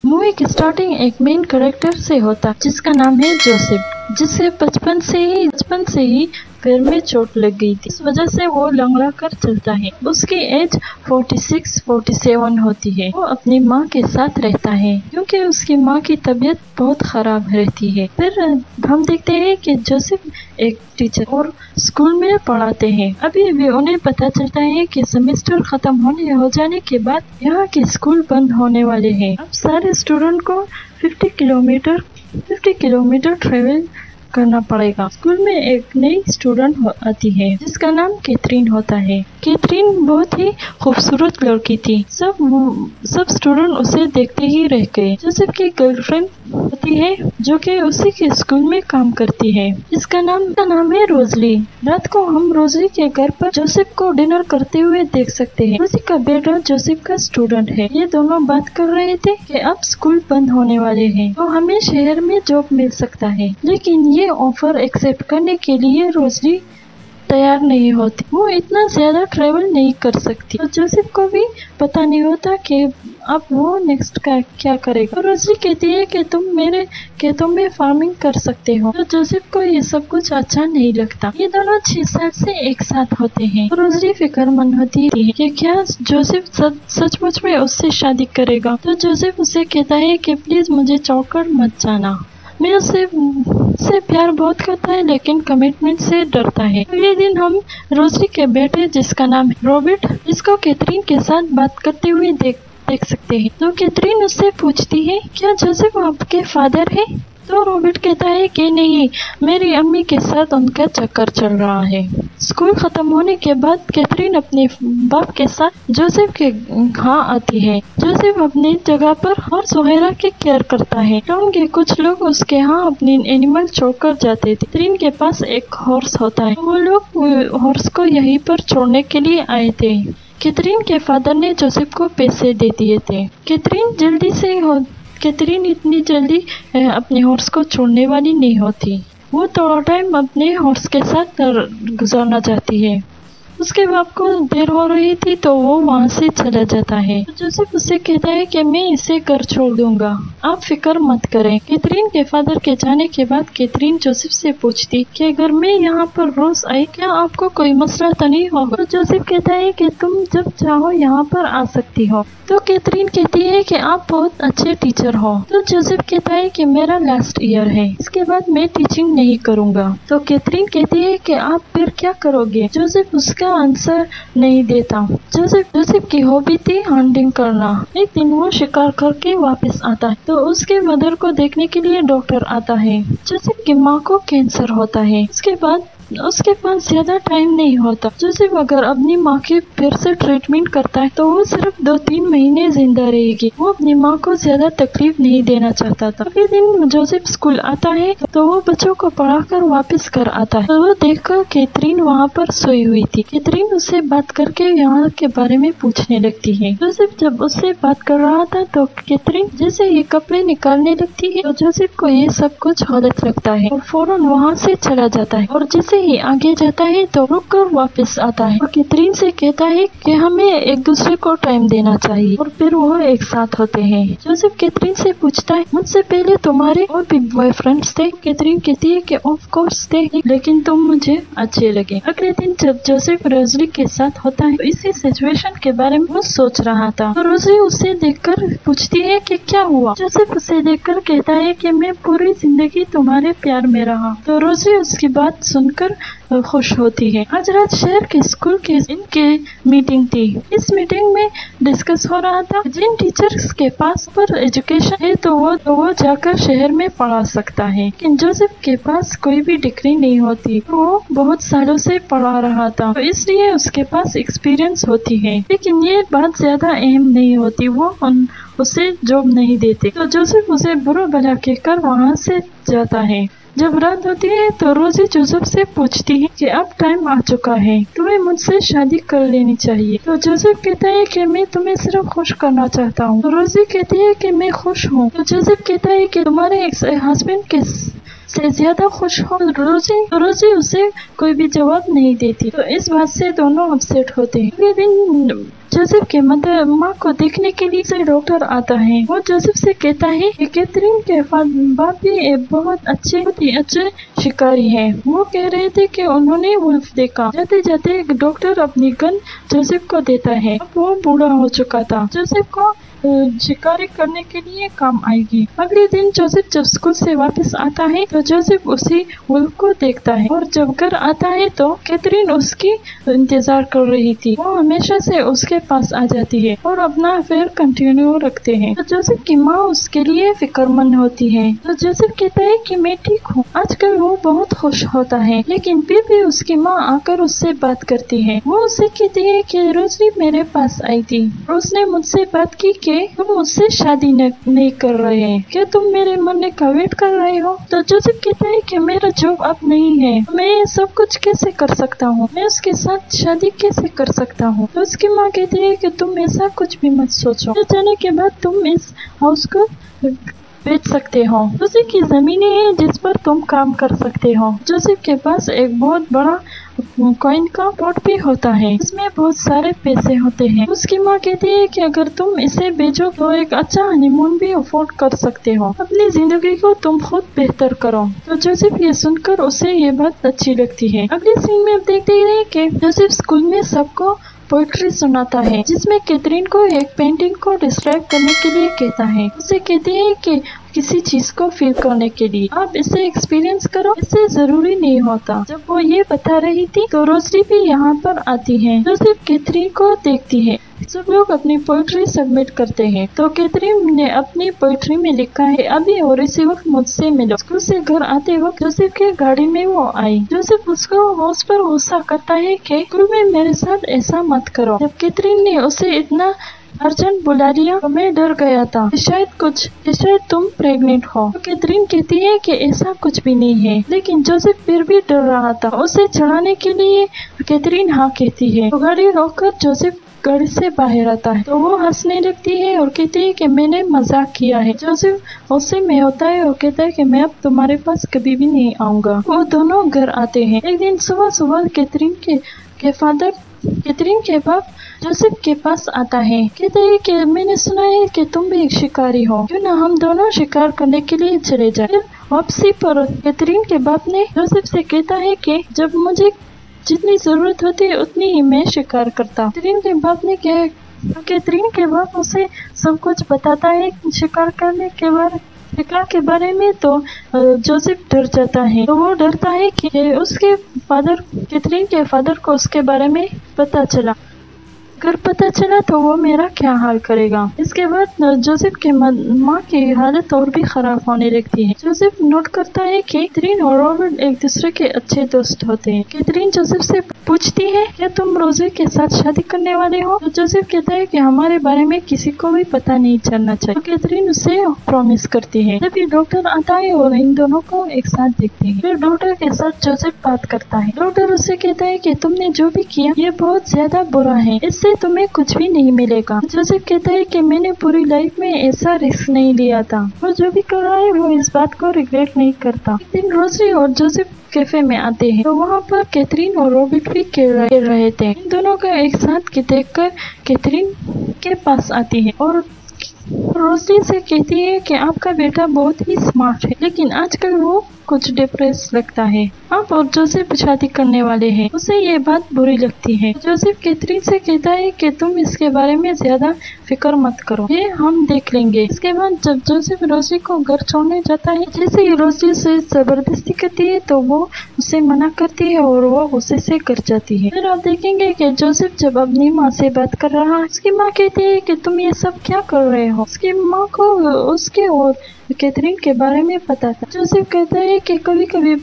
Movie की starting एक main character से होता है जिसका नाम है जोसेफ, जिसे बचपन से ही पैर में चोट लग गई थी। इस वजह से वो लंगड़ा कर चलता है। उसकी एज 46-47 होती है। वो अपनी माँ के साथ रहता है क्योंकि उसकी माँ की तबीयत बहुत खराब रहती है। फिर हम देखते हैं कि जोसेफ एक टीचर और स्कूल में पढ़ाते हैं। अभी उन्हें पता चलता है कि सेमेस्टर खत्म हो जाने के बाद यहाँ के स्कूल बंद होने वाले हैं। अब सारे स्टूडेंट को 50 किलोमीटर ट्रेवल करना पड़ेगा। स्कूल में एक नई स्टूडेंट आती है जिसका नाम कैथरीन होता है। कैथरीन बहुत ही खूबसूरत लड़की थी। सब स्टूडेंट उसे देखते ही रह गए। जोसेफ की गर्लफ्रेंड होती है जो कि उसी के स्कूल में काम करती है। इसका नाम है रोजली। रात को हम रोजली के घर पर जोसेफ को डिनर करते हुए देख सकते हैं। रोजली का बेटा जोसेफ का स्टूडेंट है। ये दोनों बात कर रहे थे कि अब स्कूल बंद होने वाले हैं तो हमें शहर में जॉब मिल सकता है, लेकिन ये ऑफर एक्सेप्ट करने के लिए रोजली तैयार नहीं होती। वो इतना ज्यादा ट्रेवल नहीं कर सकती। तो जोसेफ को भी पता नहीं होता कि अब वो नेक्स्ट क्या करेगा। तो रोजली कहती है कि तुम मेरे खेतों में फार्मिंग कर सकते हो। तो जोसेफ को ये सब कुछ अच्छा नहीं लगता। ये दोनों 6 साल से एक साथ होते हैं। तो रोजली फिक्रमंद होती है कि क्या जोसेफ सचमुच में उससे शादी करेगा। तो जोसेफ उसे कहता है कि प्लीज मुझे छोड़कर मत जाना। मैं उससे प्यार बहुत करता है लेकिन कमिटमेंट से डरता है। अगले दिन हम रोजली के बेटे जिसका नाम है रॉबर्ट, इसको कैथरीन के साथ बात करते हुए देख सकते हैं। तो कैथरीन उससे पूछती है क्या जोसेफ आपके फादर है। तो रॉबर्ट कहता है कि नहीं, मेरी अम्मी के साथ उनका चक्कर चल रहा है। स्कूल खत्म होने के बाद कैथरीन अपने बाप के साथ जोसेफ के यहाँ आती है। जोसेफ अपनी जगह पर हॉर्स वगैरह की केयर करता है। टाउन के कुछ लोग उसके यहाँ अपनी एनिमल छोड़कर जाते थे। कैथरीन के पास एक हॉर्स होता है। वो लोग हॉर्स को यहीं पर छोड़ने के लिए आए थे। कैथरीन के फादर ने जोसेफ को पैसे दे दिए थे। कैथरीन इतनी जल्दी अपने हॉर्स को छोड़ने वाली नहीं होती। वो थोड़ा टाइम अपने हॉर्स के साथ गुजारना चाहती है। उसके बाप को देर हो रही थी तो वो वहाँ से चला जाता है। तो जोसेफ उससे कहता है कि मैं इसे घर छोड़ दूंगा, आप फिक्र मत करें। कैथरीन के फादर के जाने के बाद कैथरीन जोसेफ से पूछती कि अगर मैं यहाँ पर रोज आई क्या आपको कोई मसला तो नहीं होगा। तो जोसेफ कहता है कि तुम जब चाहो यहाँ पर आ सकती हो। तो कैथरीन कहती है कि आप बहुत अच्छे टीचर हो। तो जोसेफ कहता है कि मेरा लास्ट ईयर है, इसके बाद मैं टीचिंग नहीं करूँगा। तो कैथरीन कहती है कि आप फिर क्या करोगे। जोसेफ उसका आंसर नहीं देता। जोसेफ की हॉबी थी हंटिंग करना। एक दिन वो शिकार करके वापस आता है तो उसके मदर को देखने के लिए डॉक्टर आता है। जोसेफ की माँ को कैंसर होता है। उसके पास ज्यादा टाइम नहीं होता। जोसेफ अगर अपनी माँ की फिर से ट्रीटमेंट करता है तो वो सिर्फ 2-3 महीने जिंदा रहेगी। वो अपनी माँ को ज्यादा तकलीफ नहीं देना चाहता था। अगले दिन जोसेफ स्कूल आता है तो वो बच्चों को पढ़ाकर वापस घर आता है। तो वो देखकर कैथरीन वहाँ पर सोई हुई थी। कैथरीन उससे बात करके यहाँ के बारे में पूछने लगती है। जोसेफ जब उससे बात कर रहा था तो कैथरीन जैसे ये कपड़े निकालने लगती है तो जोसेफ को ये सब कुछ गलत लगता है और फौरन वहाँ से चला जाता है। और जैसे ही आगे जाता है तो रुककर वापस आता है और कैथरीन से कहता है कि हमें एक दूसरे को टाइम देना चाहिए और फिर वो एक साथ होते हैं। जोसेफ कैथरीन से पूछता है मुझसे पहले तुम्हारे और भी बॉयफ्रेंड्स थे। कैथरीन कहती है कि ऑफ कोर्स थे, लेकिन तुम मुझे अच्छे लगे। अगले दिन जब जोसेफ रोजली के साथ होता है तो इसी सिचुएशन के बारे में वो सोच रहा था। तो रोजली उसे देखकर पूछती है कि क्या हुआ। जोसेफ उसे देखकर कहता है कि मैं पूरी जिंदगी तुम्हारे प्यार में रहा। तो रोजली उसकी बात सुनकर खुश होती है। आज रात शहर के स्कूल के इनके मीटिंग थी। इस मीटिंग में डिस्कस हो रहा था जिन टीचर्स के पास पर एजुकेशन है तो वो जाकर शहर में पढ़ा सकता है, लेकिन जोसेफ के पास कोई भी डिग्री नहीं होती। वो बहुत सालों से पढ़ा रहा था तो इसलिए उसके पास एक्सपीरियंस होती है, लेकिन ये बात ज्यादा अहम नहीं होती। वो उसे जॉब नहीं देते। तो जोसेफ उसे बुरा भला कहकर वहाँ से जाता है। जब रात होती है तो रोजी जोसेफ से पूछती है कि अब टाइम आ चुका है, तुम्हें मुझसे शादी कर लेनी चाहिए। तो जोसेफ कहता है कि मैं तुम्हें सिर्फ खुश करना चाहता हूँ। तो रोजी कहती है कि मैं खुश हूँ। तो जोसेफ कहता है कि तुम्हारे हस्बैंड के से ज्यादा खुश हो रोजी उसे कोई भी जवाब नहीं देती, तो इस बात से दोनों अपसेट होते हैं। अगले दिन जोसेफ के माँ को देखने के लिए से डॉक्टर आता है। वो जोसेफ से कहता है कि कैथरीन के बाप भी एक बहुत ही अच्छे शिकारी हैं। वो कह रहे थे कि उन्होंने वुल्फ देखा। जाते जाते एक डॉक्टर अपनी गन जोसेफ को देता है। अब वो बूढ़ा हो चुका था, जोसेफ को शिकारी करने के लिए काम आएगी। अगले दिन जोसेफ जब स्कूल से वापस आता है तो जोसेफ उसी वुल्फ को देखता है, और जब घर आता है तो कैथरीन उसकी इंतजार कर रही थी। वो हमेशा से उसके पास आ जाती है और अपना अफेयर कंटिन्यू रखते हैं। तो जोसेफ की माँ उसके लिए फिक्रमंद होती है। तो जोसेफ कहता है कि मैं ठीक हूँ। आजकल वो बहुत खुश होता है, लेकिन फिर भी उसकी माँ आकर उससे बात करती है। वो उससे कहती है कि रोजी मेरे पास आई थी और उसने मुझसे बात की कि तुम मुझसे शादी नहीं कर रहे हैं, क्या तुम मेरे मरने का वेट कर रहे हो? तो जोसेफ कहता है कि मेरा जॉब अब नहीं है, मैं ये सब कुछ कैसे कर सकता हूँ, मैं उसके साथ शादी कैसे कर सकता हूँ? तो उसकी माँ कहती है कि तुम ऐसा कुछ भी मत सोचो, जाने के बाद तुम इस हाउस को बेच सकते हो। उसी की जमीनें हैं जिस पर तुम काम कर सकते हो। जोसेफ के पास एक बहुत बड़ा कॉइन का पॉट भी होता है, इसमें बहुत सारे पैसे होते हैं। उसकी माँ कहती है कि अगर तुम इसे बेचो तो एक अच्छा हनीमून भी अफोर्ड कर सकते हो, अपनी जिंदगी को तुम खुद बेहतर करो। तो जोसेफ ये सुनकर उसे ये बात अच्छी लगती है। अगले सीन में आप देखते हैं कि जोसेफ स्कूल में सबको पोएट्री सुनाता है, जिसमें कैथरीन को एक पेंटिंग को डिस्क्राइब करने के लिए कहता है। उसे कहती है कि किसी चीज को फील करने के लिए आप इसे एक्सपीरियंस करो, इससे जरूरी नहीं होता। जब वो ये बता रही थी तो रोजी भी यहाँ पर आती है। जोसेफ कैथरीन को देखती है। सब लोग अपनी पोएट्री सबमिट करते हैं। तो कैथरीन ने अपनी पोएट्री में लिखा है, अभी और इसी वक्त मुझसे मिलो। स्कूल से घर आते वक्त जोसेफ की गाड़ी में वो आई। जोसेफ उस पर गुस्सा करता है कि स्कूल में मेरे साथ ऐसा मत करो। जब कैथरीन ने उसे इतना अर्जेंट बुला लिया तो मैं डर गया था कि शायद तुम प्रेग्नेंट हो। तो कैथरीन कहती है कि ऐसा कुछ भी नहीं है, लेकिन जोसेफ फिर भी डर रहा था। उसे चढ़ाने के लिए कैथरीन हाँ कहती है। तो गाड़ी रोककर जोसेफ गाड़ी से बाहर आता है तो वो हंसने लगती है और कहती है कि मैंने मजाक किया है। जोसेफ उससे में होता है और कहता है कि मैं अब तुम्हारे पास कभी भी नहीं आऊंगा। वो दोनों घर आते हैं। एक दिन सुबह कैथरीन के बाप जोसेफ के पास आता है। कहते हैं कि मैंने सुना है कि तुम भी एक शिकारी हो, क्यों ना हम दोनों शिकार करने के लिए चले जाएं। फिर वापसी पर कैथरीन के बाप ने जोसेफ से कहता है कि जब मुझे जितनी जरूरत होती है उतनी ही मैं शिकार करता हूँ। कैथरीन के बाप ने क्या कैथरीन के बाप उसे सब कुछ बताता है शिकार के बारे में। तो जोसेफ डर जाता है। तो वो डरता है कि उसके फादर कैथरीन के फादर को उसके बारे में पता चला। अगर पता चला तो वो मेरा क्या हाल करेगा। इसके बाद जोसेफ के माँ की हालत और भी खराब होने लगती है। जोसेफ नोट करता है कि कैथरीन और रॉबर्ट एक दूसरे के अच्छे दोस्त होते हैं। कैथरीन जोसेफ से पूछती है, क्या तुम रोजी के साथ शादी करने वाले हो? तो जोसेफ कहता है कि हमारे बारे में किसी को भी पता नहीं चलना चाहिए। तो कैथरीन उसे प्रॉमिस करती है। जब ये डॉक्टर आता है और इन दोनों को एक साथ देखते हैं, फिर डॉक्टर के साथ जोसेफ बात करता है। डॉक्टर उससे कहता है कि तुमने जो भी किया ये बहुत ज्यादा बुरा है, इससे तुम्हें कुछ भी नहीं मिलेगा। जोसेफ कहता है कि मैंने पूरी लाइफ में ऐसा रिस्क नहीं लिया था। वो जो भी कर रहा है वो इस बात को रिग्रेट नहीं करता। एक दिन रोजी और जोसेफ कैफे में आते हैं तो वहाँ पर कैथरीन और रॉबर्ट भी खेल रहे थे। इन दोनों का एक साथ देखकर कैथरीन के पास आती है और रोजी से कहती है कि आपका बेटा बहुत ही स्मार्ट है, लेकिन आजकल वो कुछ डिप्रेस लगता है। आप और जोसेफ शादी करने वाले हैं। उसे ये बात बुरी लगती है। जोसेफ कैथरीन से कहता है कि तुम इसके बारे में ज्यादा फिक्र मत करो, ये हम देख लेंगे। इसके बाद जब जोसेफ रोजी को घर छोड़ने जाता है, जैसे ही रोजी से जबरदस्ती करती है तो वो उसे मना करती है और वो गुस्से से कर जाती है। फिर आप देखेंगे कि जोसेफ जब अपनी माँ से बात कर रहा है, उसकी माँ कहती है कि तुम ये सब क्या कर रहे हो। उसकी माँ को उसके और कैथरीन के बारे में पता था। जोसेफ कहता है कि कभी कभी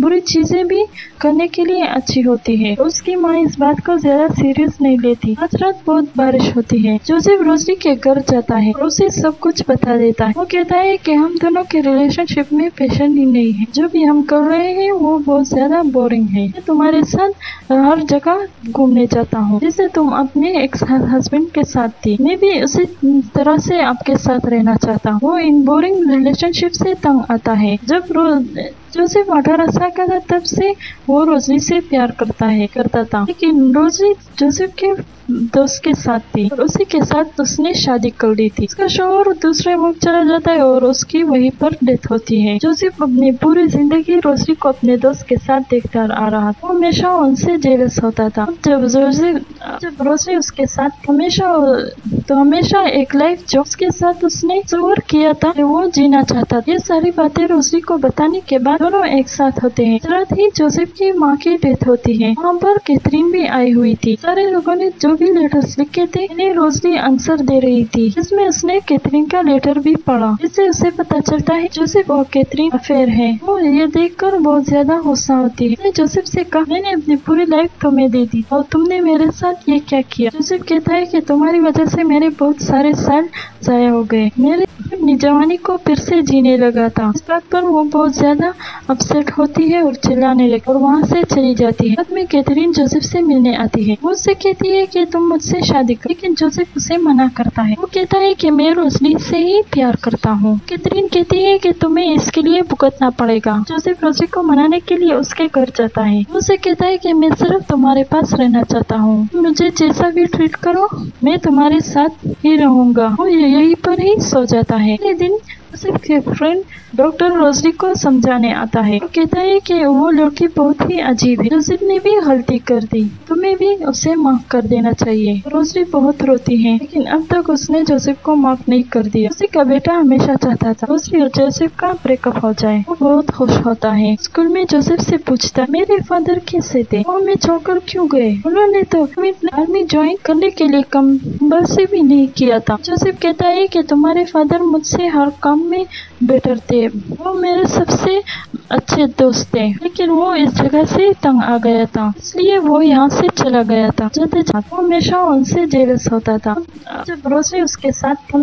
बुरी चीजें भी करने के लिए अच्छी होती है। उसकी माँ इस बात को ज्यादा सीरियस नहीं लेती। आज रात बहुत बारिश होती है। जोसेफ रोजी के घर जाता है और उसे सब कुछ बता देता है। वो कहता है कि हम दोनों के रिलेशनशिप में पैशन ही नहीं है। जो भी हम कर रहे हैं वो बहुत ज्यादा बोरिंग है। मैं तुम्हारे साथ हर जगह घूमने जाता हूँ जैसे तुम अपने एक्स हस्बैंड के साथ थी। मैं भी उसी तरह से आपके साथ रहना चाहता हूँ। वो इन बोरिंग रिलेशनशिप से तंग आता है। जब जोसेफ 18 साल का था तब से वो रोजी से प्यार करता था, लेकिन रोजी जोसेफ के दोस्त के साथ थी और उसी के साथ उसने शादी कर ली थी। उसका शौहर दूसरे मुल्क चला जाता है और उसकी वहीं पर डेथ होती है। जोसेफ अपनी पूरी जिंदगी रोजी को अपने दोस्त के साथ देखता आ रहा था। वो हमेशा उनसे जेलस होता था। जब रोजी उसके साथ हमेशा एक लाइफ जो उसके साथ उसने तस्वीर किया था वो जीना चाहता था। ये सारी बातें रोजी को बताने के बाद दोनों एक साथ होते हैं। रात ही जोसेफ की माँ की डेथ होती है। वहाँ पर कैथरीन भी आई हुई थी। सारे लोगों ने जो भी लेटर्स लिखे थे इन्हें रोजी आंसर दे रही थी, जिसमें उसने कैथरीन का लेटर भी पढ़ा। इससे उसे पता चलता है जोसेफ और कैथरीन अफेयर है। वो ये देखकर बहुत ज्यादा गुस्सा होती है। उसने जोसेफ से कहा, मैंने अपनी पूरी लाइफ तुम्हें दे दी और तुमने मेरे साथ ये क्या किया। जोसेफ कहता है कि तुम्हारी वजह से मेरे बहुत सारे साल जाया हो गए। मेरे अपनी जवानी को फिर से जीने लगा था। इस बात पर वो बहुत ज्यादा अपसेट होती है और चिल्लाने लगती और वहाँ से चली जाती है। बाद में कैथरीन जोसेफ से मिलने आती है। वो उससे कहती है कि तुम मुझसे शादी कर, लेकिन जोसेफ उसे मना करता है। वो कहता है कि मैं रोजली से ही प्यार करता हूँ। कैथरीन कहती है कि तुम्हें इसके लिए भुगतना पड़ेगा। जोसेफ रोजी को मनाने के लिए उसके घर जाता है। वो उसे कहता है कि मैं सिर्फ तुम्हारे पास रहना चाहता हूँ, मुझे जैसा भी ट्रीट करो मैं तुम्हारे साथ ही रहूंगा। वो यहीं पर ही सो जाता है। अगले दिन जोसेफ के फ्रेंड डॉक्टर रोजी को समझाने आता है। वो कहता है कि वो लड़की बहुत ही अजीब है। जोसेफ ने भी गलती कर दी, तुम्हें भी उसे माफ कर देना चाहिए। रोजी बहुत रोती है, लेकिन अब तक उसने जोसेफ को माफ नहीं कर दिया। उसी का बेटा हमेशा चाहता था रोजी और जोसेफ का ब्रेकअप हो जाए। वो बहुत खुश होता है। स्कूल में जोसेफ से पूछता, मेरे फादर कैसे थे, वो हमें छोड़कर क्यों गए, उन्होंने तो आर्मी ज्वाइन करने के लिए कंपल्सरी भी नहीं किया था। जोसेफ कहता है कि तुम्हारे फादर मुझसे हर काम में बेटर थे, वो मेरे सबसे अच्छे दोस्त थे, लेकिन वो इस जगह से तंग आ गया था, इसलिए वो यहाँ से चला गया था। वो हमेशा उनसे जेलस होता था। जब रोजी उसके साथ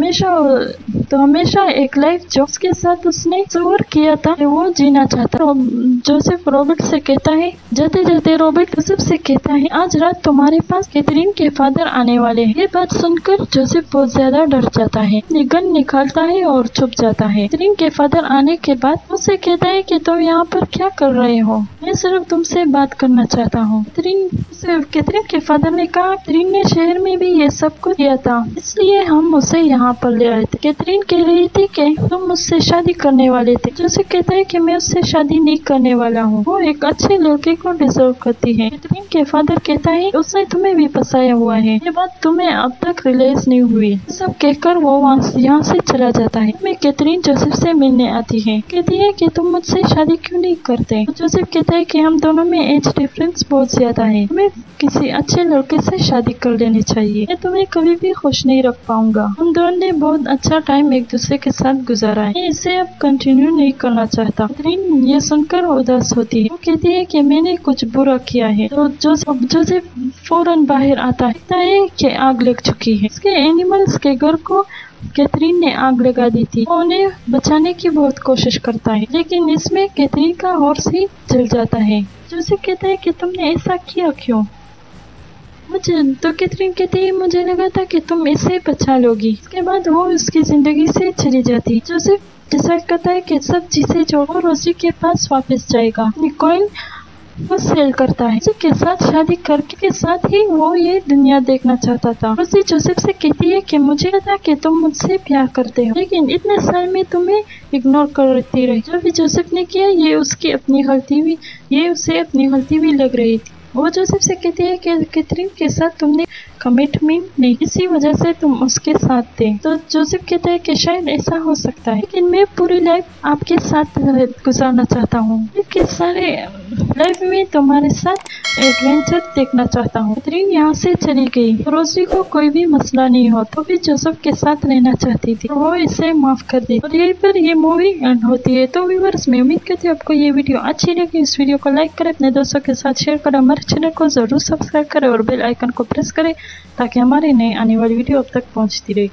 हमेशा एक लाइफ जो उसके साथ उसने तस्वीर किया था वो जीना चाहता। जोसेफ रॉबर्ट से कहता है, जाते जाते रॉबर्ट जोसेफ से कहता है, आज रात तुम्हारे पास कैथरीन के फादर आने वाले हैं। ये बात सुनकर जोसेफ बहुत ज्यादा डर जाता है, गन निकालता है और छुप जाता है। कैथरीन के फादर आने के बाद उससे कहता है कि तुम यहाँ पर क्या कर रहे हो, मैं सिर्फ तुमसे बात करना चाहता हूँ। कैथरीन के फादर ने कहा, कैथरीन ने शहर में भी ये सब कुछ किया था, इसलिए हम उसे यहाँ पर ले आए थे। कैथरीन कह रही थी कि तुम मुझसे शादी करने वाले थे। जोसेफ कहता है कि मैं उससे शादी नहीं करने वाला हूँ, वो एक अच्छे लड़के को डिजर्व करती है। कैथरीन के फादर कहता है, उसने तुम्हें भी फंसाया हुआ है, ये बात तुम्हें अब तक रियलाइज नहीं हुई। सब कहकर वो यहाँ से चला जाता है। मैं कैथरीन जोसेफ से मिलने आती है, कहती है कि तुम मुझसे शादी क्यों नहीं करते। जोसेफ कहता है कि हम दोनों में एज डिफरेंस बहुत ज्यादा है, हमें किसी अच्छे लड़के से शादी कर लेनी चाहिए, मैं तुम्हें कभी भी खुश नहीं रख पाऊंगा। हम दोनों ने बहुत अच्छा टाइम एक दूसरे के साथ गुजारा है, मैं इसे अब कंटिन्यू नहीं करना चाहता। कैथरीन ये सुनकर उदास होती है। वो कहती है कि मैंने कुछ बुरा किया है। तो जोसेफ फौरन बाहर आता है कि आग लग चुकी है। इसके एनिमल्स के घर को कैथरीन ने आग लगा दी थी। वो उन्हें बचाने की बहुत कोशिश करता है, लेकिन इसमें कैथरीन का हॉर्स ही जल जाता है। जोसेफ कहता है कि तुमने ऐसा किया क्यों। तो कैथरीन कहती है, मुझे लगा था कि तुम इसे बचा लोगी। इसके बाद वो उसकी जिंदगी से चली जाती है। जोसेफ डिसाइड करता है कि सब चीजें छोड़कर रोजी के पास वापस जाएगा। निकोल वो सेल करता है। उसी के साथ शादी करके के साथ ही वो ये दुनिया देखना चाहता था। रोजी जोसेफ से कहती है कि मुझे पता कि तुम मुझसे प्यार करते हो, लेकिन इतने साल में तुम्हें इग्नोर करती रही। जो भी जोसेफ ने किया ये उसे अपनी गलती भी लग रही थी। वो जोसेफ से कहती है कि कैथरीन के साथ तुमने कमिटमेंट नहीं, इसी वजह से तुम उसके साथ थे। तो जोसेफ कहता है कि शायद ऐसा हो सकता है, लेकिन मैं पूरी लाइफ आपके साथ गुजारना चाहता हूँ। इसके सारे लाइफ में तुम्हारे साथ एडवेंचर देखना चाहता हूँ। कैथरीन यहाँ से चली गई। रोजी को कोई भी मसला नहीं हो तो भी जोसेफ के साथ रहना चाहती थी, वो इसे माफ कर दी और यहीं पर ये मूवी एंड होती है। तो व्यूअर्स, मैं उम्मीद करती हूँ आपको ये वीडियो अच्छी लगी। इस वीडियो को लाइक करें, अपने दोस्तों के साथ शेयर करें, हमारे चैनल को जरूर सब्सक्राइब करें और बेल आइकन को प्रेस करें ताकि हमारी नई आने वाली वीडियो अब तक पहुँचती रहे।